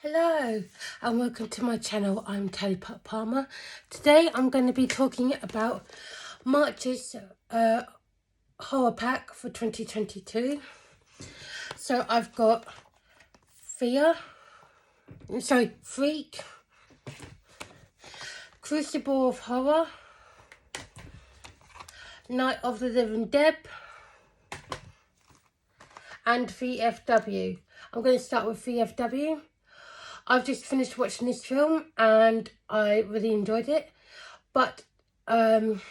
Hello and welcome to my channel. I'm Tally Putt Palmer. Today I'm going to be talking about March's horror pack for 2022. So I've got Freak, Crucible of Horror, Night of the Living Dead, and VFW. I'm going to start with VFW. I've just finished watching this film and I really enjoyed it, but some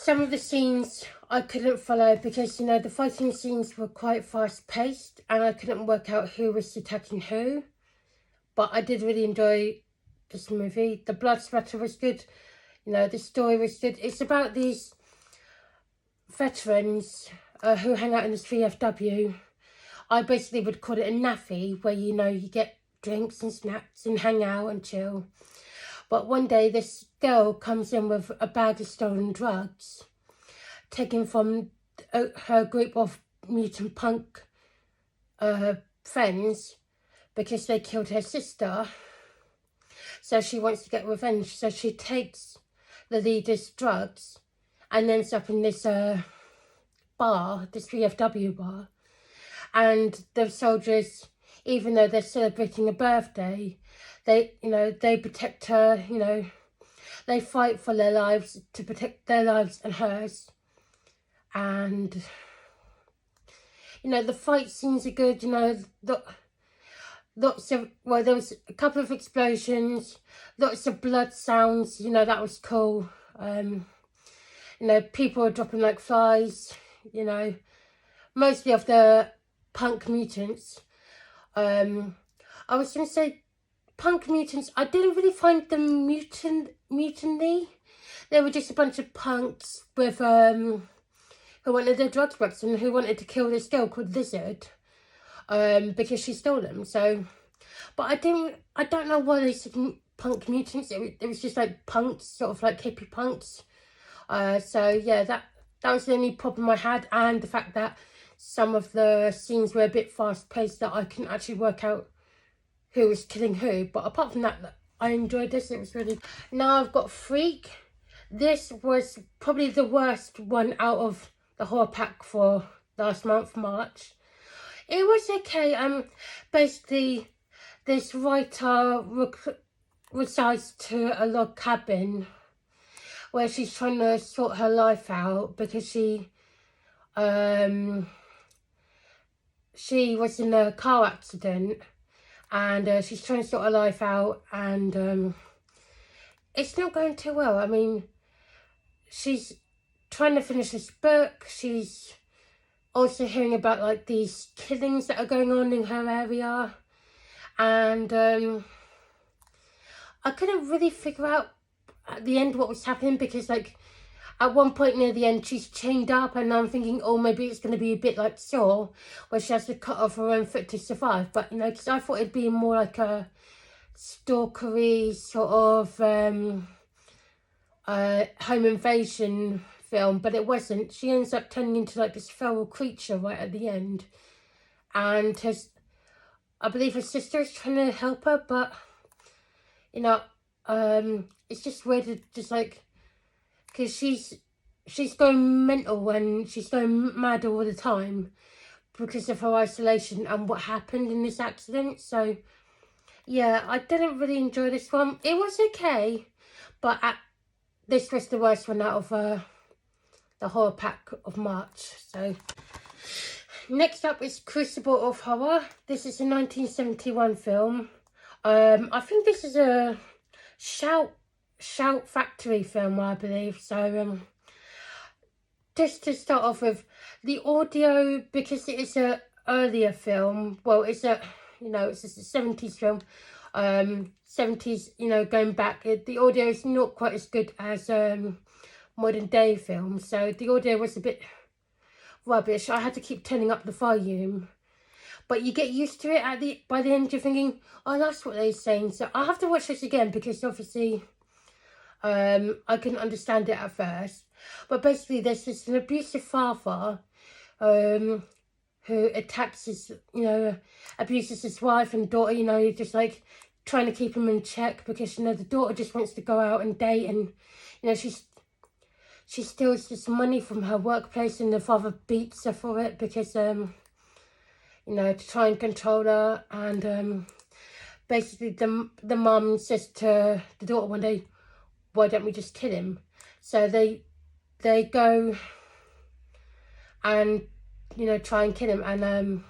of the scenes I couldn't follow because, the fighting scenes were quite fast paced and I couldn't work out who was attacking who. But I did really enjoy this movie. The blood splatter was good, the story was good. It's about these veterans who hang out in this VFW. I basically would call it a naffy, where you get drinks and snacks and hang out and chill. But one day this girl comes in with a bag of stolen drugs taken from her group of mutant punk friends because they killed her sister. So she wants to get revenge. So she takes the leader's drugs and ends up in this bar, this VFW bar. And the soldiers, even though they're celebrating a birthday, they protect her, they fight for their lives, to protect their lives and hers. And, the fight scenes are good, there was a couple of explosions, lots of blood sounds, that was cool. People were dropping like flies, mostly of the punk mutants. I was going to say punk mutants, I didn't really find them mutiny. They were just a bunch of punks with who wanted their drugs back and who wanted to kill this girl called Lizard because she stole them. So, but I don't know why they said punk mutants. It was just like punks, sort of like hippie punks. So yeah, that was the only problem I had, and the fact that some of the scenes were a bit fast-paced that I couldn't actually work out who was killing who. But apart from that, I enjoyed this. It was really... Now I've got Freak. This was probably the worst one out of the horror pack for last month, March. It was okay. Basically, this writer resides to a log cabin where she's trying to sort her life out because she was in a car accident and she's trying to sort her life out, and it's not going too well. I mean, she's trying to finish this book. She's also hearing about like these killings that are going on in her area, and I couldn't really figure out at the end what was happening because like at one point near the end, she's chained up, and I'm thinking, oh, maybe it's going to be a bit like Saw, where she has to cut off her own foot to survive. But, because I thought it'd be more like a stalkery sort of home invasion film, but it wasn't. She ends up turning into like this feral creature right at the end. And I believe her sister is trying to help her, but, it's just weird, just like... because she's going mental and she's going mad all the time because of her isolation and what happened in this accident. So, yeah, I didn't really enjoy this one. It was okay, but this was the worst one out of the horror pack of March. So, next up is Crucible of Horror. This is a 1971 film. I think this is a Shout Factory film, I believe. So just to start off with the audio, because it is a earlier film, well, it's a it's a 70s film, 70s, going back, the audio is not quite as good as modern day films, so the audio was a bit rubbish. I had to keep turning up the volume, but you get used to it by the end. You're thinking, oh, that's what they're saying. So I have to watch this again because obviously I couldn't understand it at first. But basically there's an abusive father who attacks his, abuses his wife and daughter, just like trying to keep him in check because, the daughter just wants to go out and date, and, she steals this money from her workplace and the father beats her for it because, to try and control her. And basically the mum says to the daughter one day, why don't we just kill him? So they go and, try and kill him, and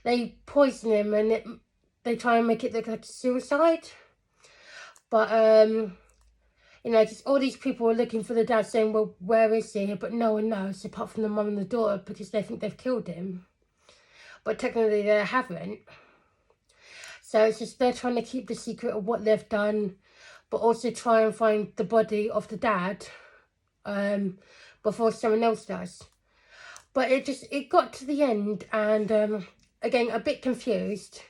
they poison him, and they try and make it look like suicide. But, just all these people are looking for the dad, saying, well, where is he? But no one knows, apart from the mum and the daughter, because they think they've killed him. But technically they haven't. So it's just they're trying to keep the secret of what they've done, but also try and find the body of the dad before someone else does. But it got to the end, and again, a bit confused.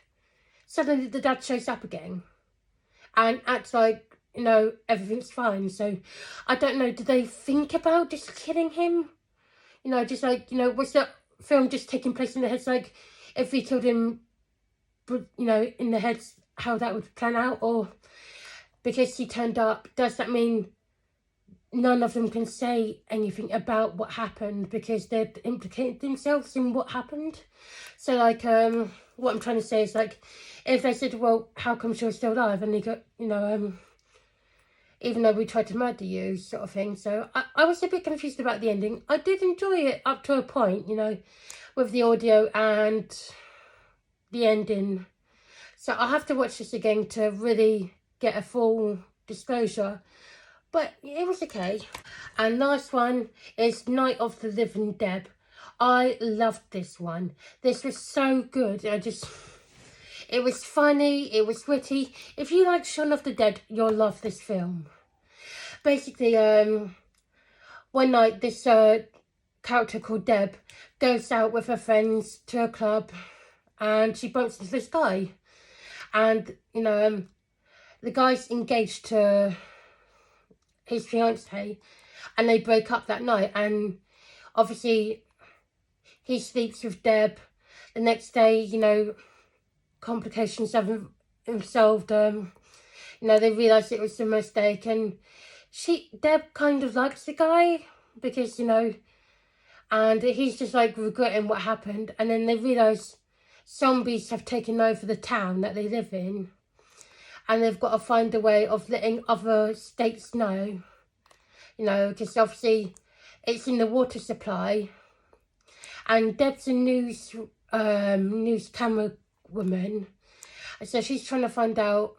Suddenly the dad shows up again and acts like, everything's fine. So I don't know, did they think about just killing him? Just like, was the film just taking place in the heads, like, if we killed him, in the heads, how that would plan out? Or because he turned up, does that mean none of them can say anything about what happened because they've implicated themselves in what happened? So, like, what I'm trying to say is, like, if they said, well, how come she was still alive? And they got, even though we tried to murder you, sort of thing. So I was a bit confused about the ending. I did enjoy it up to a point, with the audio and the ending. So I'll have to watch this again to really get a full disclosure. But it was okay. And last one is Night of the Living Dead. I loved this one. This was so good. It was funny, it was witty. If you like Shaun of the Dead, you'll love this film. Basically, one night this character called Deb goes out with her friends to a club, and she bumps into this guy. And, the guy's engaged to his fiancée, and they break up that night. And obviously, he sleeps with Deb. The next day, complications haven't solved. They realise it was a mistake, and Deb kind of likes the guy because, and he's just like regretting what happened. And then they realise zombies have taken over the town that they live in, and they've got to find a way of letting other states know, because obviously it's in the water supply. And Deb's a news camera woman, so she's trying to find out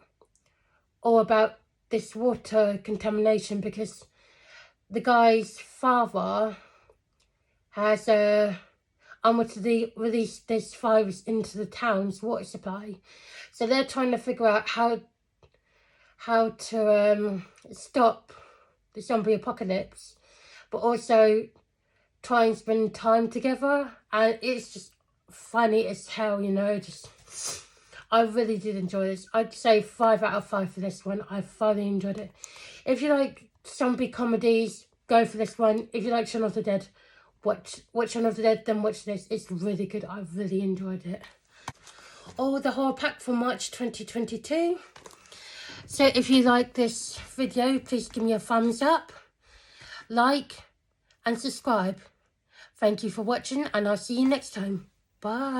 all about this water contamination because the guy's father has unwittingly released this virus into the town's water supply. So they're trying to figure out how to stop the zombie apocalypse, but also try and spend time together. And it's just funny as hell, I really did enjoy this. I'd say 5 out of 5 for this one. I thoroughly enjoyed it. If you like zombie comedies, go for this one. If you like Shaun of the Dead, watch Shaun of the Dead, then watch this. It's really good. I really enjoyed it. All the horror pack for March 2022. So if you like this video, please give me a thumbs up, like, and subscribe. Thank you for watching, and I'll see you next time. Bye.